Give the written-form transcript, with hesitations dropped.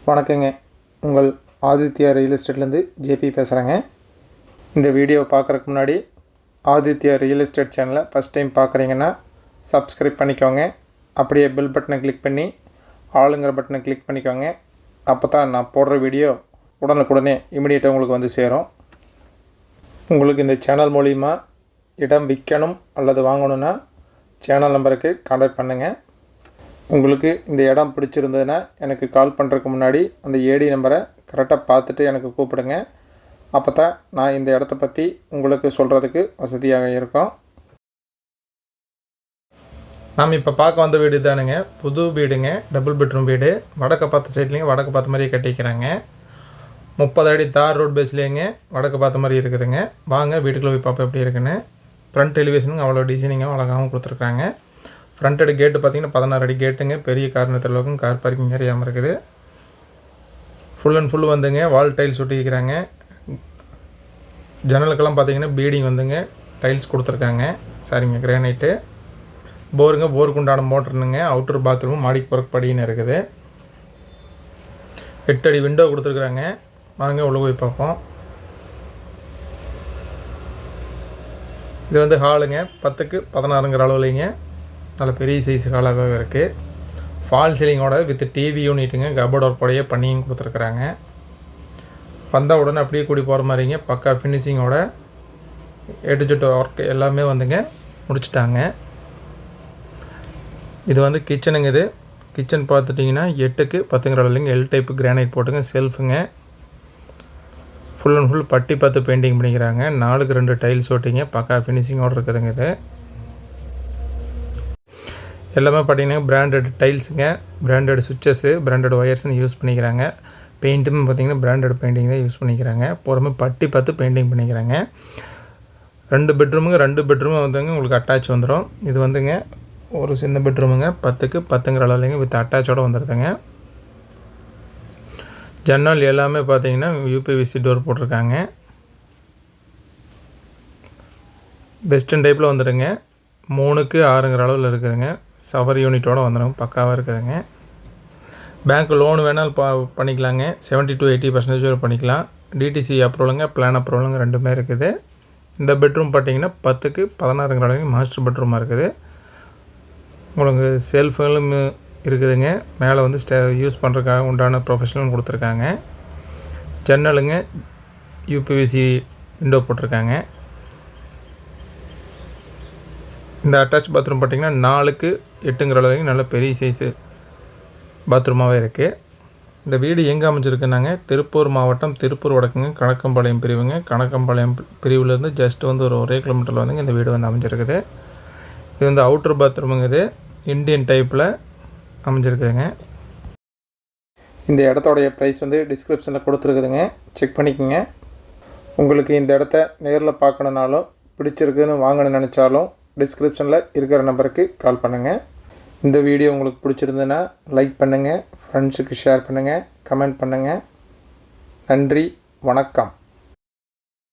வணக்கங்க. உங்கள் Aditya real எஸ்டேட்லேருந்து JP பேசுகிறேங்க. இந்த வீடியோ பார்க்குறதுக்கு முன்னாடி ஆதித்யா ரியல் எஸ்டேட் சேனலை ஃபஸ்ட் டைம் பார்க்குறீங்கன்னா சப்ஸ்கிரைப் பண்ணிக்கோங்க. அப்படியே பெல் பட்டனை கிளிக் பண்ணி ஆளுங்கிற பட்டனை கிளிக் பண்ணிக்கோங்க. அப்போ தான் நான் போடுற வீடியோ உடனுக்குடனே இமிடியேட்டாக உங்களுக்கு வந்து சேரும். உங்களுக்கு இந்த சேனல் மூலிமா இடம் விற்கணும் அல்லது வாங்கணுன்னா சேனல் நம்பருக்கு கான்டாக்ட் பண்ணுங்கள். உங்களுக்கு இந்த இடம் பிடிச்சிருந்ததுன்னா எனக்கு கால் பண்ணுறதுக்கு முன்னாடி அந்த ஏடி நம்பரை கரெக்டாக பார்த்துட்டு எனக்கு கூப்பிடுங்க. அப்போ தான் நான் இந்த இடத்த பற்றி உங்களுக்கு சொல்கிறதுக்கு வசதியாக இருக்கும். நாம் இப்போ பார்க்க வந்த வீடு தானுங்க, புது வீடுங்க, டபுள் பெட்ரூம் வீடு. வடக்கு பார்த்த சைட்லேங்க வடக்கு பார்த்த மாதிரியே கட்டிக்கிறாங்க. 30 அடி தார் ரோட் பேஸ்லேங்க வடக்கு பார்த்த மாதிரி இருக்குதுங்க. வாங்க வீட்டுக்குள்ளே போய் பார்ப்போம் எப்படி இருக்குன்னு. ஃப்ரண்ட் எலிவேஷனுங்க அவ்வளோ டிசைனிங்காக அழகாகவும் கொடுத்துருக்காங்க. ஃப்ரண்ட் அடி கேட்டு பார்த்திங்கன்னா 16 அடி கேட்டுங்க. பெரிய காரணத்திலவுக்கும் கார் பார்க்கிங் நிறையாமல் இருக்குது. ஃபுல் அண்ட் ஃபுல் வந்துங்க வால் டைல்ஸ் ஒட்டிக்கிறாங்க. ஜன்னலுக்கெல்லாம் பார்த்திங்கன்னா பீடிங் வந்துங்க டைல்ஸ் கொடுத்துருக்காங்க. சரிங்க, கிரானைட்டு. போருக்கு உண்டான மோட்டருங்க. அவுட்டர் பாத்ரூம் மாடிக்கு போகிறக்கு படின்னு இருக்குது. 8 அடி விண்டோ கொடுத்துருக்குறாங்க. வாங்க உள்ள போய் பார்ப்போம். இது வந்து ஹாலுங்க, 10க்கு 16ங்கிற அளவுலைங்க. நல்ல பெரிய சைஸ் ஹாலாகவே இருக்குது. ஃபால் சீலிங்கோட வித் டிவி யூனிட்டுங்க. கபோர்ட் ஒர்க்கோடையே பண்ணியும் கொடுத்துருக்குறாங்க. வந்தால் உடனே அப்படியே கூடி போகிற மாதிரிங்க. பக்கா ஃபினிஷிங்கோட எட்டுஜெட் ஒர்க் எல்லாமே வந்துங்க முடிச்சிட்டாங்க. இது வந்து கிச்சனுங்க. இது கிச்சன் பார்த்துட்டிங்கன்னா 8க்கு 10ங்கிற அளவுலைங்க. எல் டைப்பு கிரானைட் போட்டுங்க. செல்ஃபுங்க ஃபுல் அண்ட் ஃபுல் பட்டி 10 பெயிண்டிங் பண்ணிக்கிறாங்க. 4க்கு 2 டைல்ஸ் ஓட்டிங்க. பக்கா ஃபினிஷிங்கோடு இருக்குதுங்க. இது எல்லாமே பார்த்திங்கன்னா பிராண்டட் டைல்ஸுங்க, பிராண்டட் சுவிட்சஸ்ஸு, பிராண்டட் ஒயர்ஸ்னு யூஸ் பண்ணிக்கிறாங்க. பெயிண்ட்டுமே பார்த்திங்கன்னா பிராண்டட் பெயிண்டிங் தான் யூஸ் பண்ணிக்கிறாங்க. பூராமே பட்டி 10 பெயிண்டிங் பண்ணிக்கிறாங்க. 2 பெட்ரூமும் வந்துங்க உங்களுக்கு அட்டாச் வந்துடும். இது வந்துங்க ஒரு சின்ன பெட்ரூமுங்க, 10க்கு 10ங்கிற அளவுலைங்க வித் அட்டாச்சோடு வந்துடுதுங்க. ஜன்னல் எல்லாமே பார்த்திங்கன்னா யூபிவிசி டோர் போட்டிருக்காங்க. வெஸ்டர்ன் டைப்பில் வந்துடுங்க. 3க்கு 6ங்கிற அளவில் இருக்குதுங்க. சவர் யூனிட்டோடு வந்துடும். பக்காவாக இருக்குதுங்க. பேங்க் லோன் வேணாலும் பண்ணிக்கலாங்க. 70 to 80% பண்ணிக்கலாம். டிடிசி அப்ரூவலுங்க, பிளான் அப்ரூவலுங்க ரெண்டுமே இருக்குது. இந்த பெட்ரூம் பார்த்திங்கன்னா 10க்கு 16ங்கிற அளவுக்கு மாஸ்டர் பெட்ரூமாக இருக்குது. உங்களுக்கு செல்ஃபுகளும் இருக்குதுங்க. மேலே வந்து யூஸ் பண்ணுறதுக்காக உண்டான ப்ரொஃபஷனலும் கொடுத்துருக்காங்க. ஜன்னலுங்க யூபிவிசி விண்டோ போட்டிருக்காங்க. இந்த அட்டாச் பாத்ரூம் பார்த்திங்கன்னா 4க்கு 8ங்கிற அளவுக்கு நல்ல பெரிய சைஸு பாத்ரூமாகவே இருக்குது. இந்த வீடு எங்கே அமைஞ்சிருக்குன்னாங்க, திருப்பூர் மாவட்டம் திருப்பூர் வடக்குங்க, கணக்கம்பாளையம் பிரிவுங்க. கணக்கம்பாளையம் பிரிவுலேருந்து ஜஸ்ட் வந்து ஒரு 1 கிலோமீட்டரில் வந்துங்க இந்த வீடு வந்து அமைஞ்சிருக்குது. இது வந்து அவுட்ரு பாத்ரூமுங்க. இது இண்டியன் டைப்பில் அமைஞ்சிருக்குதுங்க. இந்த இடத்தோடைய ப்ரைஸ் வந்து டிஸ்கிரிப்ஷனில் கொடுத்துருக்குதுங்க, செக் பண்ணிக்கோங்க. உங்களுக்கு இந்த இடத்த நேரில் பார்க்கணுன்னாலும் பிடிச்சிருக்குன்னு வாங்கணும்னு நினச்சாலும் டிஸ்கிரிப்ஷனில் இருக்கிற நம்பருக்கு கால் பண்ணுங்கள். இந்த வீடியோ உங்களுக்கு பிடிச்சிருந்ததுன்னா லைக் பண்ணுங்கள், ஃப்ரெண்ட்ஸுக்கு ஷேர் பண்ணுங்கள், கமெண்ட் பண்ணுங்கள். நன்றி, வணக்கம்.